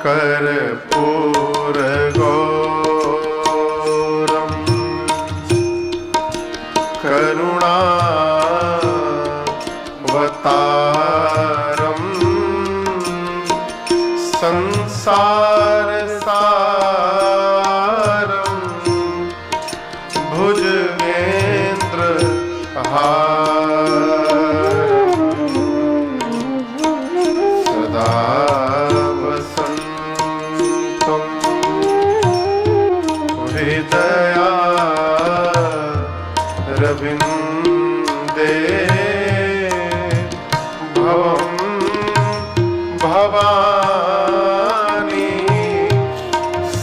कर्पूरगौरं करुणावतारं संसारसारं भुजगेन्द्रहारं सदा वसन्तं हृदयारविन्दे भवं भवानी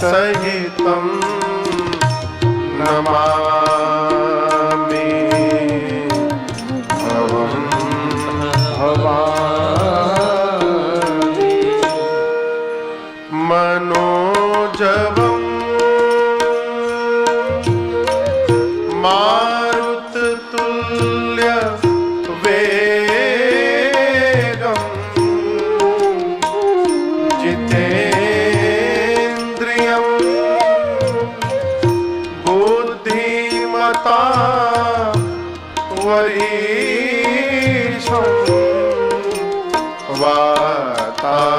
सहितं नमामि भवं भवानी मनोजवं मारुततुल्य वेगं जितेन्द्रियं बुद्धिमता वरीशं वातात्मजं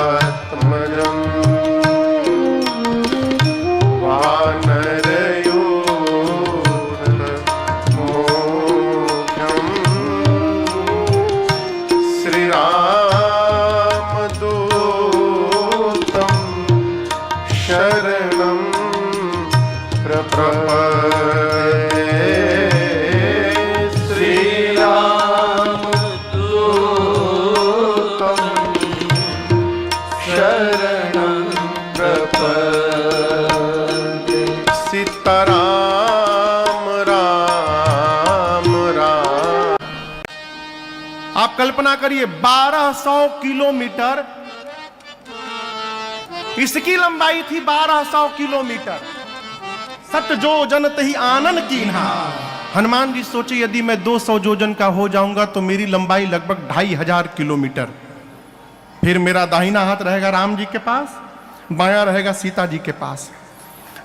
वानरयोधमुख्यं श्रीरामदूतं शरणं प्रपद्ये श्रीरामदूतं शरणं प्रपद्ये सीताराम राम राम। आप कल्पना करिए 1200 किलोमीटर इसकी लंबाई थी, 1200 किलोमीटर। सत जोजन तही आनन कीन्हा। हनुमान जी सोचे यदि मैं 200 जोजन का हो जाऊंगा तो मेरी लंबाई लगभग 2500 किलोमीटर। फिर मेरा दाहिना हाथ रहेगा राम जी के पास, बायां रहेगा सीता जी के पास।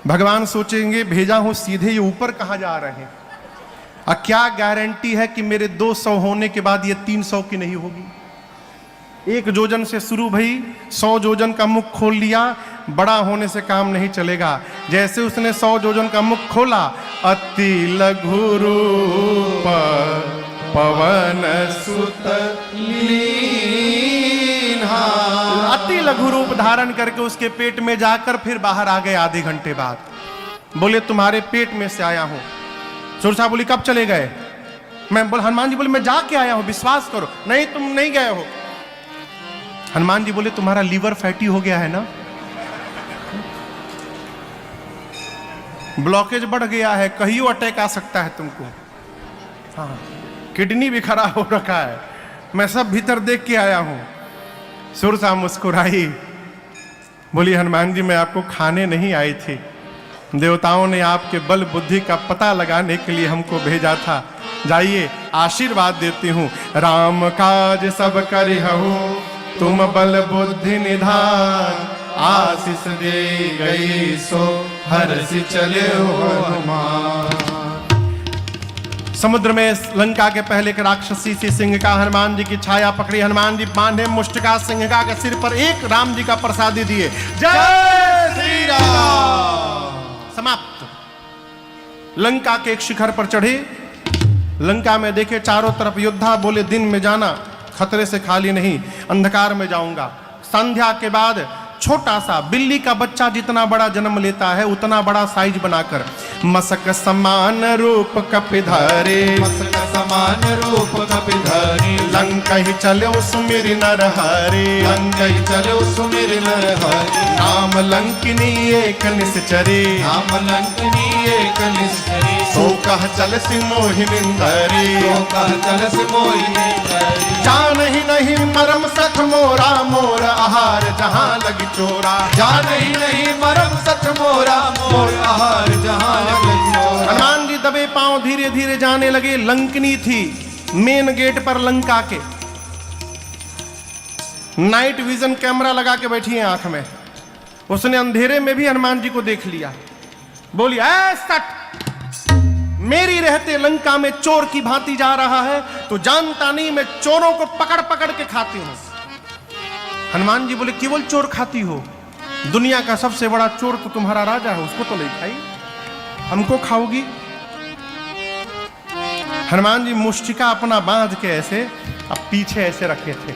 भगवान सोचेंगे भेजा हूं सीधे, ये ऊपर कहां जा रहे हैं? क्या गारंटी है कि मेरे 200 होने के बाद ये 300 की नहीं होगी? 1 जोजन से शुरू भई, 100 जोजन का मुख खोल लिया, बड़ा होने से काम नहीं चलेगा। जैसे उसने 100 जोजन का मुख खोला, अति लघु रूप पवन सुत लीन्हा। अति लघु रूप धारण करके उसके पेट में जाकर फिर बाहर आ गए आधे घंटे बाद। बोले तुम्हारे पेट में से आया हूं। सुरसा बोली कब चले गए? मैं बोल हनुमान जी बोले मैं जाके आया हूं, विश्वास करो। नहीं तुम नहीं गए हो। हनुमान जी बोले तुम्हारा लीवर फैटी हो गया है ना, ब्लॉकेज बढ़ गया है, कहियो अटैक आ सकता है तुमको। हाँ, किडनी भी खराब हो रखा है, मैं सब भीतर देख के आया हूं। सुरसा मुस्कुराई, बोली हनुमान जी मैं आपको खाने नहीं आई थी, देवताओं ने आपके बल बुद्धि का पता लगाने के लिए हमको भेजा था। जाइए आशीर्वाद देती हूँ। राम काज सब करिहु तुम बल बुद्धि निधान, आशीष दे गई सो हर्षि चले हनुमान। समुद्र में लंका के पहले एक राक्षसी सी सिंह का हनुमान जी की छाया पकड़ी। हनुमान जी बांधे मुष्टिका सिंहिका के सिर पर, एक राम जी का प्रसादी दिए। जय श्री राम। समाप्त। लंका के एक शिखर पर चढ़े, लंका में देखे चारों तरफ योद्धा। बोले दिन में जाना, खतरे से खाली नहीं, अंधकार में जाऊंगा। संध्या के बाद छोटा सा बिल्ली का बच्चा जितना बड़ा जन्म लेता है उतना बड़ा साइज बनाकर, मसक समान रूप कपिधारे, मसक समान रूप कपिधारी, लंका ही चले सुमिर नरहरे, लंका ही चलो सुमिर नरहरि। नाम लंकिनी एक निश्चरे, नाम लंकिनी एक निश्चरी, सो कह चल सिमोहिनिंदरे, तो कह चल सिमोहिनी धरी। जान ही नहीं मरम सख मोरा, मोर आहार जहां लगी चोरा। जान ही नहीं मरम सच मोरा, मोर आहार जहां लगी चोरा। हनुमान जी दबे पांव धीरे धीरे जाने लगे। लंकनी थी मेन गेट पर लंका के, नाइट विजन कैमरा लगा के बैठी है आंख में। उसने अंधेरे में भी हनुमान जी को देख लिया। बोली, ऐ सट, मेरी रहते लंका में चोर की भांति जा रहा है, तो जानता नहीं मैं चोरों को पकड़ पकड़ के खाती हूं। हनुमान जी बोले, केवल चोर खाती हो? दुनिया का सबसे बड़ा चोर तो तुम्हारा राजा है, उसको तो नहीं खाई, हमको खाओगी? हनुमान जी मुष्टिका अपना बांध के ऐसे अब पीछे ऐसे रखे थे।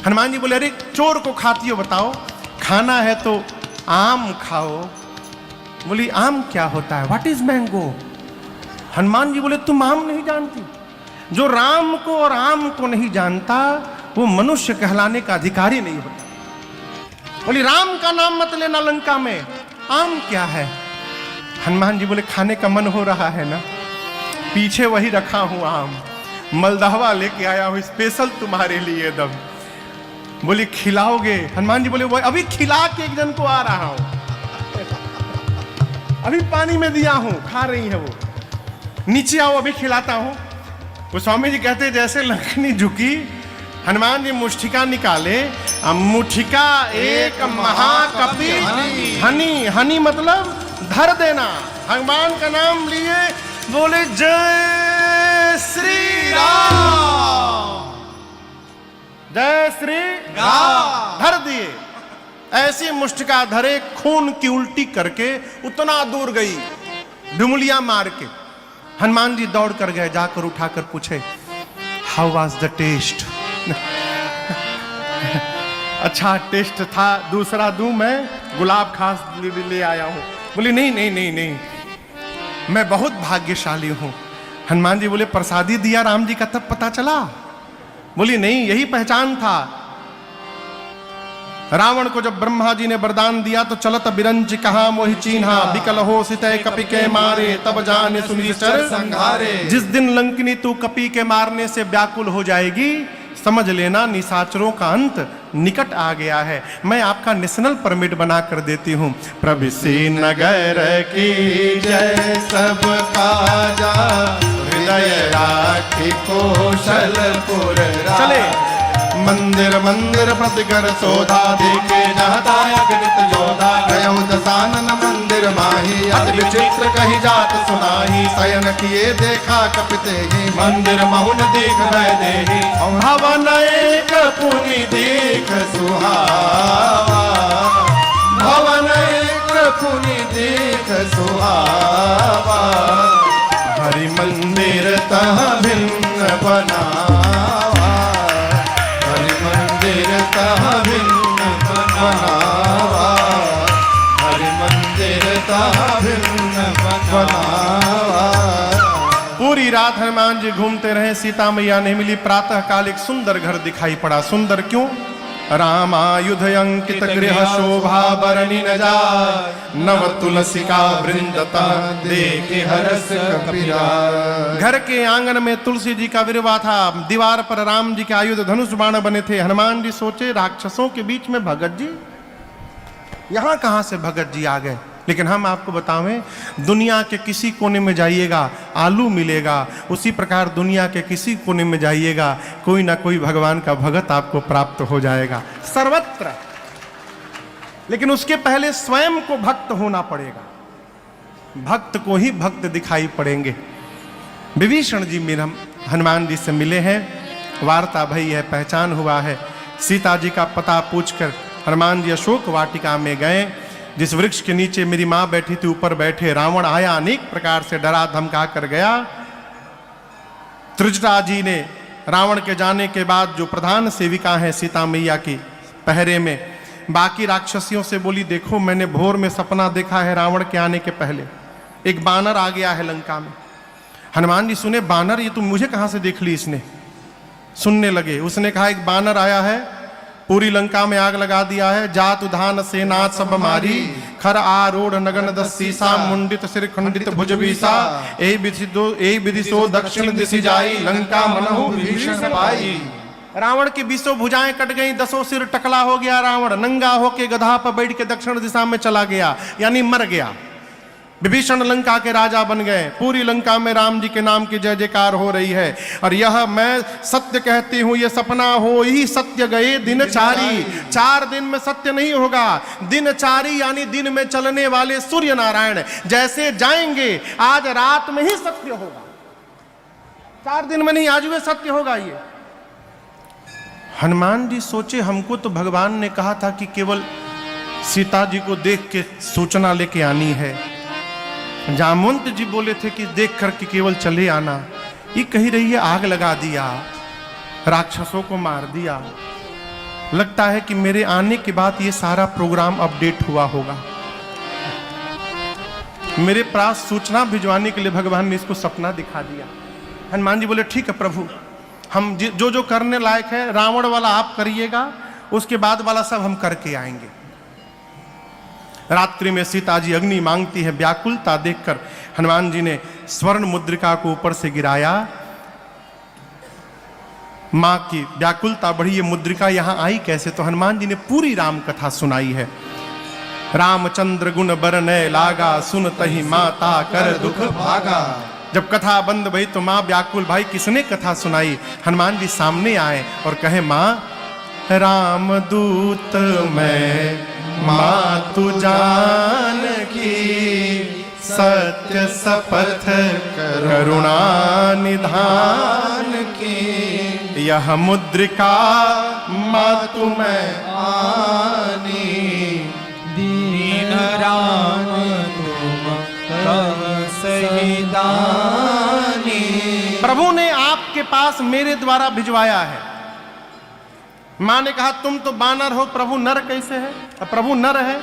हनुमान जी बोले, अरे चोर को खाती हो बताओ? खाना है तो आम खाओ। बोली, आम क्या होता है? What is mango? Hanuman ji बोले, तुम आम नहीं जानती? जो राम को और आम को नहीं जानता वो मनुष्य कहलाने का अधिकारी नहीं होता। बोली, राम का नाम मत लेना लंका में, आम क्या है? हनुमान जी बोले, खाने का मन हो रहा है ना, पीछे वही रखा हूं आम, मलदहवा लेके आया हूं स्पेशल तुम्हारे लिए दम। बोली, खिलाओगे? हनुमान जी बोले, वो अभी खिला के एक जन को आ रहा हूं, अभी पानी में दिया हूं, खा रही है वो, नीचे आओ अभी खिलाता हूं। वो स्वामी जी कहते जैसे लंकनी झुकी, हनुमान जी मुष्टिका निकाले, मुठिका एक महाकपि हनी, हनी मतलब धर देना, भगवान का नाम लिए, बोले जय श्री राम, जय श्री राम, धर दिए। ऐसी मुष्टिका धरे, खून की उल्टी करके उतना दूर गई डुमलिया मार के। हनुमान जी दौड़ कर गए, जाकर उठाकर पूछे, हाउ वाज द टेस्ट? अच्छा टेस्ट था, दूसरा दूं मैं? गुलाब खास ले आया हूं। बोली, नहीं नहीं नहीं नहीं, मैं बहुत भाग्यशाली हूं। हनुमान जी बोले, प्रसादी दिया राम जी का तब पता चला? बोली, नहीं, यही पहचान था। रावण को जब ब्रह्मा जी ने वरदान दिया तो चलत बिरंज कहा मोहि चीन्हा, बिकल हो सितय कपि के मारे, तब जाने सुनिश्चर संघारे। जिस दिन लंकिनी तू कपि के मारने से व्याकुल हो जाएगी, समझ लेना निशाचरों का अंत निकट आ गया है। मैं आपका नेशनल परमिट बना कर देती हूँ। प्रविशी नगर की जय सब काजा, हृदय राखी कौशलपुर चले। मंदिर मंदिर प्रतिकर शोधा, देखे जहदायक नित योधा, गयौ दसानन मंदिर माही, अति विचित्र कही जात सुनाही, शयन किए देखा कपिते ही, मंदिर महुन देख भय देहि, भवन एक पुनि देख सुहावा, भवन एक पुनि देख सुहावा, हरि मंदिर तह भिन्न बनावा, हरि मंदिर तह भिन्न बनावा, हरि मंदिर तह भिन्न बनावा। पूरी रात हनुमान जी घूमते रहे, सीता मैया नहीं मिली। प्रातः काल एक सुंदर घर दिखाई पड़ा। सुंदर क्यों? रामायुध अंकित गृह शोभा बरनी न जाय, नव तुलसिका वृंदता देखे हरस कपिरा। घर के आंगन में तुलसी जी का विरवा था, दीवार पर राम जी के आयुध धनुष बाण बने थे। हनुमान जी सोचे, राक्षसों के बीच में भगत जी, यहां कहां से भगत जी आ गए? लेकिन हम आपको बतावें, दुनिया के किसी कोने में जाइएगा आलू मिलेगा, उसी प्रकार दुनिया के किसी कोने में जाइएगा कोई ना कोई भगवान का भगत आपको प्राप्त हो जाएगा सर्वत्र। लेकिन उसके पहले स्वयं को भक्त होना पड़ेगा, भक्त को ही भक्त दिखाई पड़ेंगे। विभीषण जी मेरे हनुमान जी से मिले हैं, वार्ता भई है, पहचान हुआ है। सीता जी का पता पूछकर हनुमान जी अशोक वाटिका में गए, जिस वृक्ष के नीचे मेरी मां बैठी थी ऊपर बैठे रावण आया, अनेक प्रकार से डरा धमका कर गया। त्रिजटा जी ने रावण के जाने के बाद जो प्रधान सेविका है सीता मैया की पहरे में, बाकी राक्षसियों से बोली, देखो मैंने भोर में सपना देखा है, रावण के आने के पहले एक बानर आ गया है लंका में। हनुमान जी सुने, बानर? ये तुम मुझे कहां से देख ली? इसने सुनने लगे। उसने कहा, एक बानर आया है, पूरी लंका में आग लगा दिया है, जात उधान सेना सब मारी, खर आरोढ़ नगन दसीसा, मुंडित सिर खंडित भुज बीसा, ए विधि सो दक्षिण दिशि जाई, लंका मनहु विभीषण पाई। रावण की 20 भुजाएं कट गई, 10 सिर टकला हो गया। रावण नंगा होके गधा पर बैठ के दक्षिण दिशा में चला गया, यानी मर गया। विभीषण लंका के राजा बन गए, पूरी लंका में राम जी के नाम की जय जयकार हो रही है। और यह मैं सत्य कहती हूं, यह सपना हो ही सत्य गए दिनचारी। 4 दिन में सत्य नहीं होगा, दिनचारी यानी दिन में चलने वाले सूर्य नारायण जैसे जाएंगे, आज रात में ही सत्य होगा, 4 दिन में नहीं, आज में सत्य होगा। ये हनुमान जी सोचे, हमको तो भगवान ने कहा था कि केवल सीता जी को देख के सूचना लेके आनी है। जामवंत जी बोले थे कि देख करके केवल चले आना। ये कही रही है आग लगा दिया, राक्षसों को मार दिया। लगता है कि मेरे आने के बाद ये सारा प्रोग्राम अपडेट हुआ होगा। मेरे पास सूचना भिजवाने के लिए भगवान ने इसको सपना दिखा दिया। हनुमान जी बोले ठीक है प्रभु, हम जो जो करने लायक है, रावण वाला आप करिएगा, उसके बाद वाला सब हम करके आएंगे। रात्रि में सीता जी अग्नि मांगती है, व्याकुलता देखकर हनुमान जी ने स्वर्ण मुद्रिका को ऊपर से गिराया। मां की व्याकुलता बढ़ी, ये मुद्रिका यहां आई कैसे? तो हनुमान जी ने पूरी राम कथा सुनाई है। रामचंद्र गुण बरनय लागा, सुनतहि माता कर दुख भागा। जब कथा बंद भई तो मां व्याकुल, भाई किसने कथा सुनाई? हनुमान जी सामने आए और कहे, मां रामदूत मैं, मां तू जान की, सत्य शपथ करुणा निधान की। यह मुद्रिका मां तुम्हें आनी, दीन राम तुम तब सही दानी। प्रभु ने आपके पास मेरे द्वारा भिजवाया है। मां ने कहा तुम तो बानर हो, प्रभु नर कैसे है? प्रभु नर है,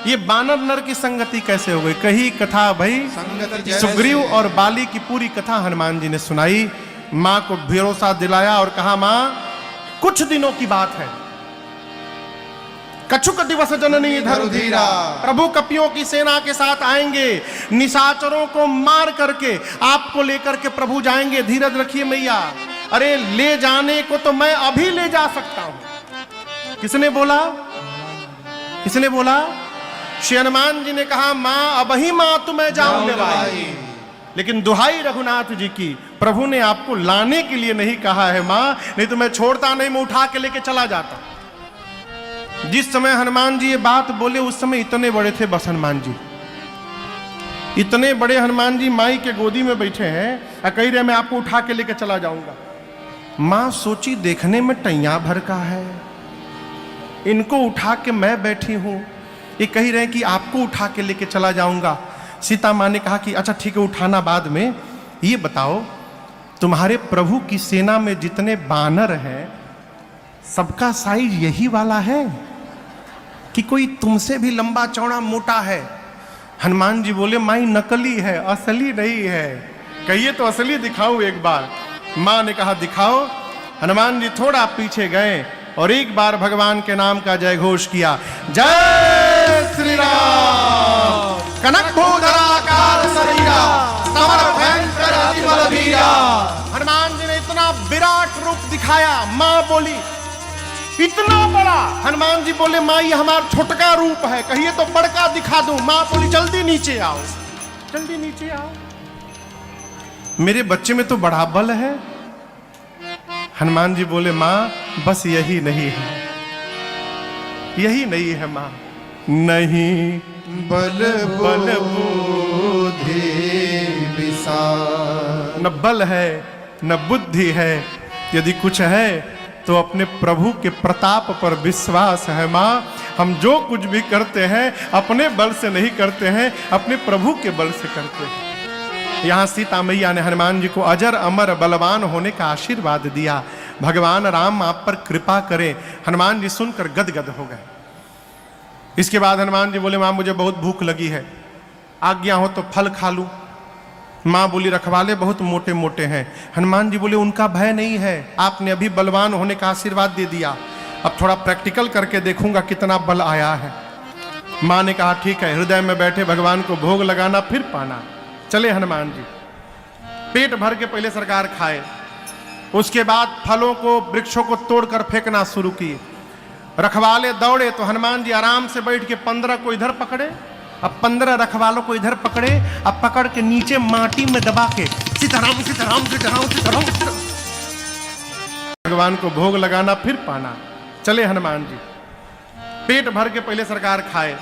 ये बानर नर की संगति कैसे हो गई? कही कथा भाई सुग्रीव और बाली की पूरी कथा हनुमान जी ने सुनाई। मां को भरोसा दिलाया और कहा मां कुछ दिनों की बात है, कछुक दिवस जननी धरुधीरा, प्रभु कपियों की सेना के साथ आएंगे, निशाचरों को मार करके आपको लेकर के प्रभु जाएंगे। धीरज रखिए मैया, अरे ले जाने को तो मैं अभी ले जा सकता हूं। किसने बोला? किसने बोला? श्री हनुमान जी ने कहा मां अब ही मां तुम्हें जाऊंगे भाई, लेकिन दुहाई रघुनाथ जी की, प्रभु ने आपको लाने के लिए नहीं कहा है मां, नहीं तो मैं छोड़ता नहीं, मैं उठा के लेके चला जाता। जिस समय हनुमान जी ये बात बोले उस समय इतने बड़े थे बस हनुमान जी, इतने बड़े हनुमान जी माई के गोदी में बैठे हैं, कह रहे मैं आपको उठा के लेके चला जाऊंगा। मां सोची देखने में टैया भर का है, इनको उठा के मैं बैठी हूं, ये कह रहे हैं कि आपको उठा के लेके चला जाऊंगा। सीता मां ने कहा कि अच्छा ठीक है उठाना बाद में, ये बताओ तुम्हारे प्रभु की सेना में जितने बानर हैं सबका साइज यही वाला है कि कोई तुमसे भी लंबा चौड़ा मोटा है? हनुमान जी बोले माई नकली है, असली नहीं है। कहिए तो असली दिखाऊं एक बार। मां ने कहा दिखाओ। हनुमान जी थोड़ा पीछे गए और एक बार भगवान के नाम का जय घोष किया, जय श्री राम। कनक भूधराकार शरीरा, समर भयंकर अति बलबीरा। हनुमान जी ने इतना विराट रूप दिखाया। मां बोली इतना बड़ा? हनुमान जी बोले मां ये हमारा छोटका रूप है, कहिए तो बड़का दिखा दूं। मां बोली जल्दी नीचे आओ, जल्दी नीचे आओ, मेरे बच्चे में तो बड़ा बल है। हनुमान जी बोले मां बस यही नहीं है, यही नहीं है मां, नहीं बल बल बुद्धि विशाल। न बल है न बुद्धि है, यदि कुछ है तो अपने प्रभु के प्रताप पर विश्वास है। मां हम जो कुछ भी करते हैं अपने बल से नहीं करते हैं, अपने प्रभु के बल से करते हैं। यहां सीता मैया ने हनुमान जी को अजर अमर बलवान होने का आशीर्वाद दिया। भगवान राम आप पर कृपा करें। हनुमान जी सुनकर गदगद हो गए। इसके बाद हनुमान जी बोले मां मुझे बहुत भूख लगी है, आज्ञा हो तो फल खा लूं। मां बोली रखवाले बहुत मोटे मोटे हैं। हनुमान जी बोले उनका भय नहीं है, आपने अभी बलवान होने का आशीर्वाद दे दिया, अब थोड़ा प्रैक्टिकल करके देखूंगा कितना बल आया है। मां ने कहा ठीक है, हृदय में बैठे भगवान को भोग लगाना फिर पाना। चले हनुमान जी, पेट भर के पहले सरकार खाए, उसके बाद फलों को वृक्षों को तोड़कर फेंकना शुरू किए। रखवाले दौड़े तो हनुमान जी आराम से बैठ के 15 को इधर पकड़े, अब 15 रखवालों को इधर पकड़े, अब पकड़ के नीचे माटी में दबा के सीताराम सीताराम सीताराम सीताराम सीताराम। भगवान को भोग लगाना फिर पाना। चले हनुमान जी, पेट भर के पहले सरकार खाए,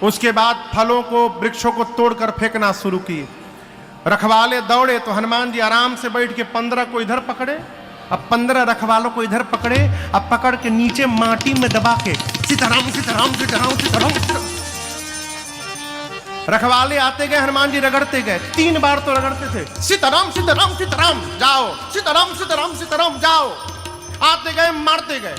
उसके बाद फलों को वृक्षों को तोड़कर फेंकना शुरू किए। रखवाले दौड़े तो हनुमान जी आराम से बैठ के 15 को इधर पकड़े, अब 15 रखवालों को इधर पकड़े, अब पकड़ के नीचे माटी में दबा के सीताराम सीताराम सीताराम सीताराम सीताराम। रखवाले आते गए, हनुमान जी रगड़ते गए, 3 बार तो रगड़ते थे, सीताराम सीताराम सीताराम जाओ, सीताराम सीताराम सीताराम जाओ। आते गए, मारते गए,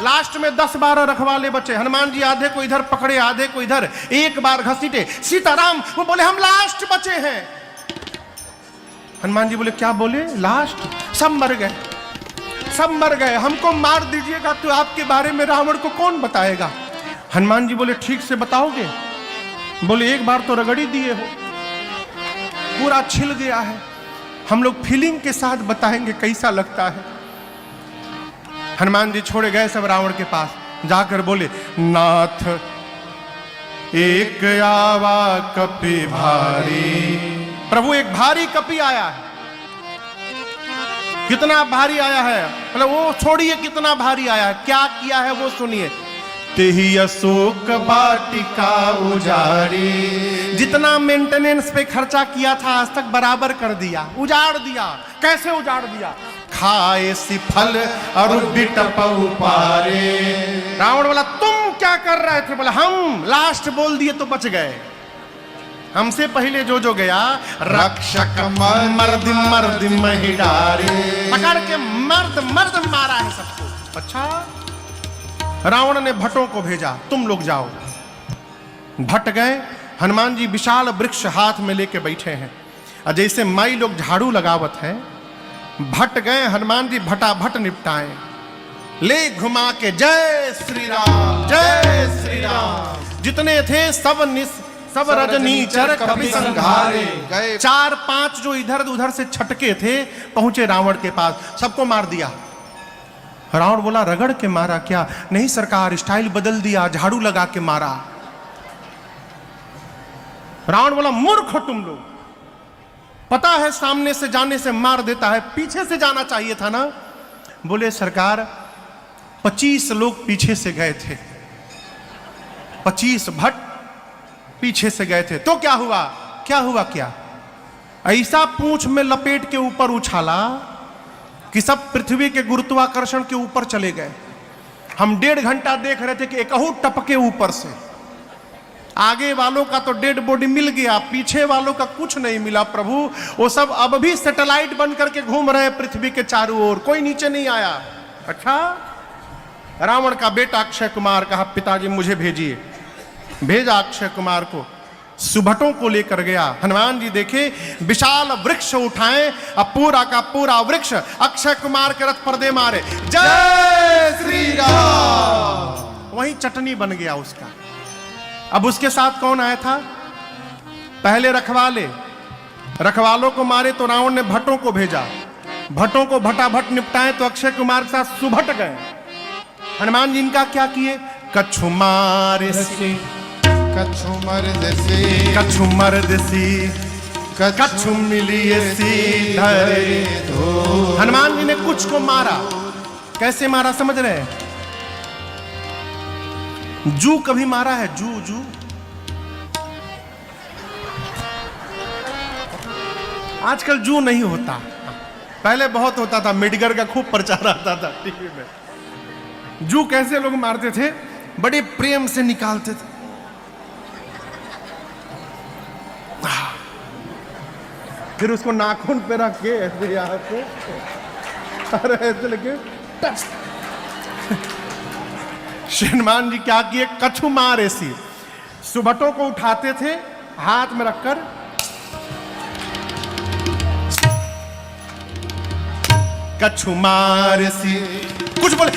लास्ट में 10-12 रखवाले बचे। हनुमान जी आधे को इधर पकड़े, आधे को इधर, एक बार घसीटे सीताराम। वो बोले हम लास्ट बचे हैं। हनुमान जी बोले क्या बोले? लास्ट? सब मर गए, सब मर गए, हमको मार दीजिएगा तो आपके बारे में रावण को कौन बताएगा? हनुमान जी बोले ठीक से बताओगे? बोले एक बार तो रगड़ ही दिए हो, पूरा छिल गया है, हम लोग फीलिंग के साथ बताएंगे कैसा लगता है। हनुमान जी छोड़े गए सब रावण के पास, जाकर बोले नाथ एक आवा कपि भारी। प्रभु एक भारी कपि आया है। कितना भारी आया है? मतलब वो छोड़िए कितना भारी आया है, क्या किया है वो सुनिए। तेहि अशोक वाटिका उजाड़ी। जितना मेंटेनेंस पे खर्चा किया था आज तक बराबर कर दिया, उजाड़ दिया। कैसे उजाड़ दिया? खाए सी फल और बिटपउ पारे। रावण बोला तुम क्या कर रहे थे? बोला हम लास्ट बोल दिए तो बच गए, हमसे पहले जो गया रक्षक मर्द मर्द महिडारे। पकड़ के मर्द मर्द मारा है सबको। अच्छा, रावण ने भट्टों को भेजा, तुम लोग जाओ। भट्ट गए, हनुमान जी विशाल वृक्ष हाथ में लेके बैठे हैं, और जैसे माई लोग झाड़ू लगावत है, भट्ट गए, हनुमान जी भटाभट निपटाए, ले घुमा के जय श्री राम जय श्री राम। जितने थे सब रजनीचर कपि संघारे। 4-5 जो इधर उधर से छटके थे पहुंचे रावण के पास, सबको मार दिया। रावण बोला रगड़ के मारा क्या? नहीं सरकार, स्टाइल बदल दिया, झाड़ू लगा के मारा। रावण बोला मूर्ख हो तुम लोग, पता है सामने से जाने से मार देता है, पीछे से जाना चाहिए था ना। बोले सरकार 25 लोग पीछे से गए थे, 25 भट्ट पीछे से गए थे, तो क्या हुआ? क्या हुआ? क्या ऐसा पूंछ में लपेट के ऊपर उछाला कि सब पृथ्वी के गुरुत्वाकर्षण के ऊपर चले गए। हम 1.5 घंटा देख रहे थे कि एकहू टपके ऊपर से। आगे वालों का तो डेड बॉडी मिल गया, पीछे वालों का कुछ नहीं मिला। प्रभु वो सब अब भी सैटेलाइट बन करके घूम रहे हैं पृथ्वी के चारों ओर, कोई नीचे नहीं आया। अच्छा, रावण का बेटा अक्षय कुमार कहा पिताजी मुझे भेजिए। भेजा अक्षय कुमार को, सुभटों को लेकर गया। हनुमान जी देखे विशाल वृक्ष उठाए, अब पूरा का पूरा वृक्ष अक्षय कुमार के रथ पर दे मारे, जय श्री राम। वही चटनी बन गया उसका। अब उसके साथ कौन आया था? पहले रखवाले, रखवालों को मारे तो रावण ने भट्टों को भेजा, भट्टों को भटाभट निपटाए तो अक्षय कुमार के साथ सुभट गए। हनुमान जी इनका क्या किए? कछु मारे कछु मर्दसी कछु मर्दसी कछु मिलिए धरे धो। हनुमान जी ने कुछ को मारा। कैसे मारा समझ रहे हैं? जू कभी मारा है? जू आजकल जू नहीं होता, पहले बहुत होता था, मेडिगर का खूब प्रचार आता था टीवी में। जू कैसे लोग मारते थे? बड़े प्रेम से निकालते थे, फिर उसको नाखून पे रख के ऐसे यहाँ से, अरे ऐसे लगे हनुमान जी क्या किए? कछु मार ऐसी सुभटों को उठाते थे हाथ में रखकर, कछु मार ऐसी। कुछ बोले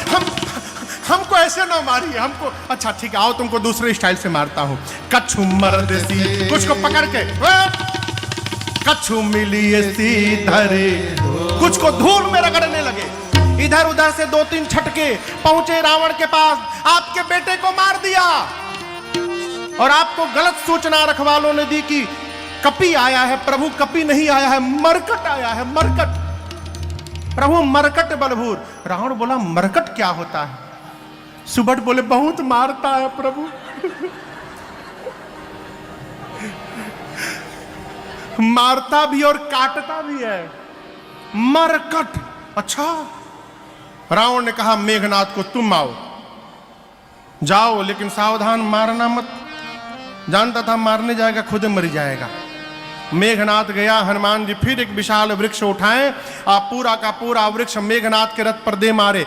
हमको ऐसे ना मारिए, हमको अच्छा ठीक है आओ तुमको दूसरे स्टाइल से मारता हूं। कछु मर्द सी, कुछ को पकड़ के कछु मिलिए सी धरे, कुछ को धूल में रगड़ने लगे। इधर उधर से 2-3 छटके, पहुंचे रावण के पास, आपके बेटे को मार दिया। और आपको गलत सूचना रखवालों ने दी कि कपि आया है। प्रभु कपि नहीं आया है, मरकट आया है, मरकट। प्रभु मरकट बलभूर। रावण बोला मरकट क्या होता है? सुबट बोले बहुत मारता है प्रभु। मारता भी और काटता भी है, मरकट। अच्छा। रावण ने कहा मेघनाथ को तुम आओ, जाओ लेकिन सावधान, मारना मत। जानता था मारने जाएगा खुद मर जाएगा। मेघनाथ गया। हनुमान जी फिर एक विशाल वृक्ष उठाए, पूरा का पूरा वृक्ष मेघनाथ के रथ पर दे मारे।